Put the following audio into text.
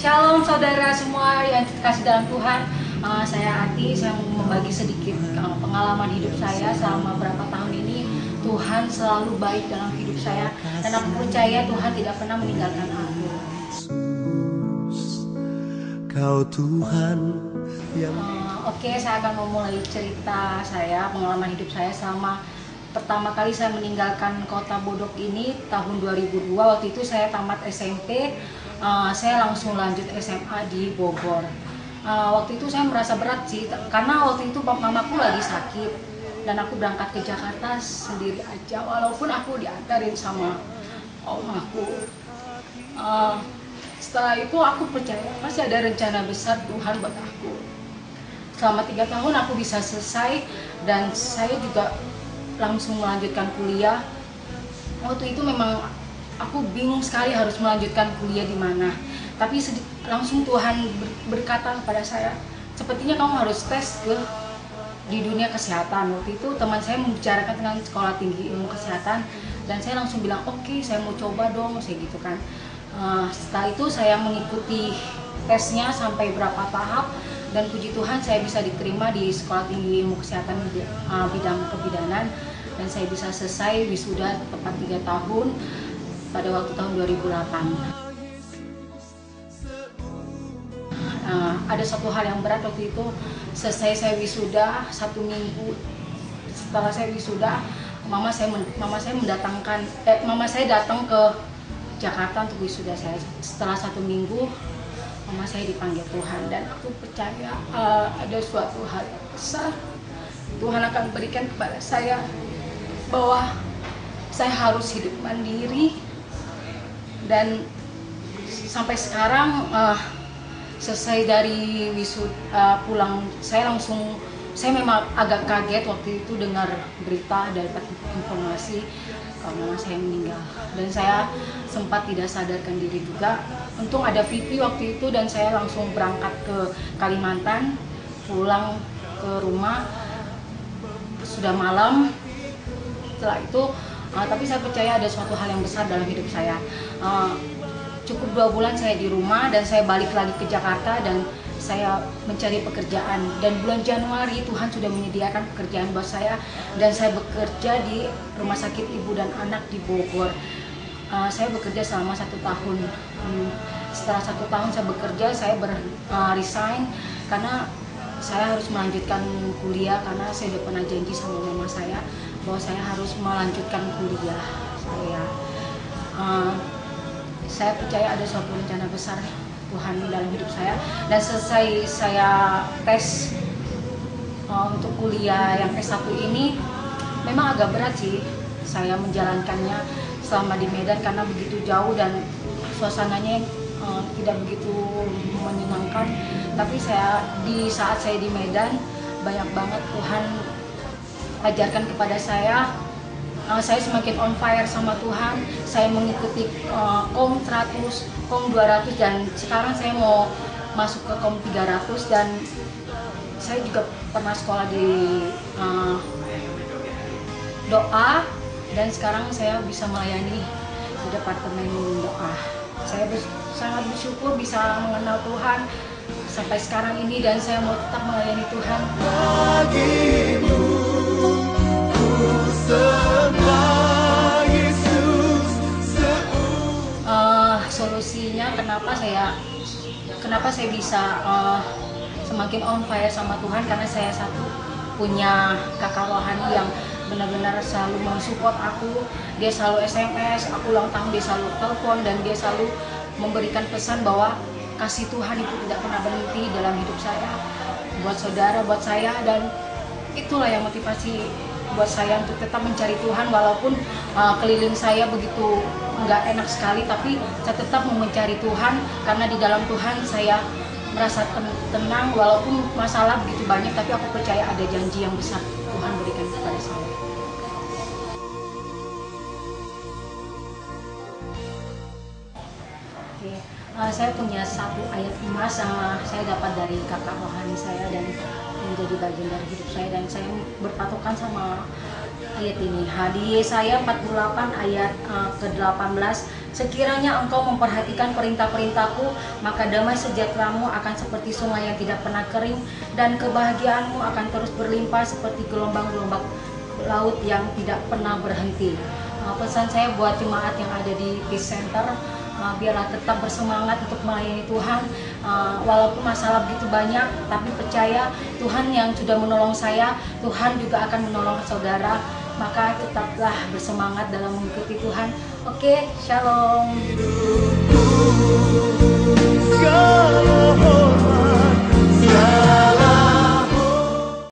Shalom saudara semua yang kasih dalam Tuhan. Saya Ati, saya mau membagi sedikit pengalaman hidup saya selama berapa tahun ini. Tuhan selalu baik dalam hidup saya dan aku percaya Tuhan tidak pernah meninggalkan aku. Kau Tuhan yang Oke, saya akan memulai cerita saya, pengalaman hidup saya selama pertama kali saya meninggalkan kota Bodok ini tahun 2002. Waktu itu saya tamat SMP, saya langsung lanjut SMA di Bogor. Waktu itu saya merasa berat sih, karena waktu itu mamaku lagi sakit dan aku berangkat ke Jakarta sendiri aja, walaupun aku diantarin sama om aku. Setelah itu aku percaya masih ada rencana besar Tuhan buat aku. Selama 3 tahun aku bisa selesai dan saya juga langsung melanjutkan kuliah. Waktu itu memang aku bingung sekali harus melanjutkan kuliah di mana. Tapi langsung Tuhan berkata kepada saya, sepertinya kamu harus tes di dunia kesehatan. Waktu itu teman saya membicarakan tentang sekolah tinggi ilmu kesehatan dan saya langsung bilang oke, saya mau coba dong, saya gitu kan. Setelah itu saya mengikuti tesnya sampai berapa tahap dan puji Tuhan saya bisa diterima di sekolah tinggi ilmu kesehatan bidang kebidanan dan saya bisa selesai wisuda tepat 3 tahun pada waktu tahun 2008. Ada satu hal yang berat waktu itu, selesai saya wisuda 1 minggu setelah saya wisuda, mama saya datang ke Jakarta untuk wisuda saya. Setelah 1 minggu mama saya dipanggil Tuhan dan aku percaya ada suatu hal yang besar Tuhan akan berikan kepada saya, bahwa saya harus hidup mandiri. Dan sampai sekarang selesai dari wisuda pulang, saya memang agak kaget waktu itu dengar berita, dapat informasi mama saya meninggal dan saya sempat tidak sadarkan diri juga. Untung ada VP waktu itu dan saya langsung berangkat ke Kalimantan, pulang ke rumah sudah malam. Setelah itu tapi saya percaya ada suatu hal yang besar dalam hidup saya. Cukup 2 bulan saya di rumah dan saya balik lagi ke Jakarta dan saya mencari pekerjaan, dan bulan Januari Tuhan sudah menyediakan pekerjaan buat saya dan saya bekerja di Rumah Sakit Ibu dan Anak di Bogor. Saya bekerja selama 1 tahun. Setelah 1 tahun saya bekerja, saya resign karena saya harus melanjutkan kuliah, karena saya sudah pernah janji sama mama saya bahwa saya harus melanjutkan kuliah saya. Saya percaya ada suatu rencana besar Tuhan dalam hidup saya, dan selesai saya tes untuk kuliah yang S1 ini memang agak berat sih saya menjalankannya selama di Medan karena begitu jauh dan suasananya tidak begitu menyenangkan. Tapi di saat saya di Medan banyak banget Tuhan ajarkan kepada saya semakin on fire sama Tuhan. Saya mengikuti KOM 100, KOM 200 dan sekarang saya mau masuk ke KOM 300 dan saya juga pernah sekolah di doa dan sekarang saya bisa melayani di departemen doa. Saya sangat bersyukur bisa mengenal Tuhan sampai sekarang ini dan saya mau tetap melayani Tuhan. bagimu ku sembah Yesus Solusinya kenapa saya bisa semakin on fire sama Tuhan, karena saya punya kakak rohani yang benar-benar selalu mensupport aku. Dia selalu SMS, aku ulang tahun dia selalu telepon dan dia selalu memberikan pesan bahwa kasih Tuhan itu tidak pernah berhenti dalam hidup saya, buat saudara, buat saya, dan itulah yang motivasi buat saya untuk tetap mencari Tuhan walaupun keliling saya begitu nggak enak sekali, tapi saya tetap mau mencari Tuhan karena di dalam Tuhan saya merasa tenang walaupun masalah begitu banyak, tapi aku percaya ada janji yang besar Tuhan berikan kepada saya. Oke. Saya punya satu ayat emas yang saya dapat dari kakak rohani saya dan menjadi bagian dari hidup saya, dan saya berpatokan sama ayat ini. Di Yesaya 48 ayat ke-18, sekiranya engkau memperhatikan perintah-perintahku, maka damai sejahteramu akan seperti sungai yang tidak pernah kering, dan kebahagiaanmu akan terus berlimpah seperti gelombang-gelombang laut yang tidak pernah berhenti. Pesan saya buat jemaat yang ada di Peace Center, biarlah tetap bersemangat untuk melayani Tuhan. Walaupun masalah begitu banyak, tapi percaya Tuhan yang sudah menolong saya, Tuhan juga akan menolong saudara. Maka tetaplah bersemangat dalam mengikuti Tuhan. Oke, shalom.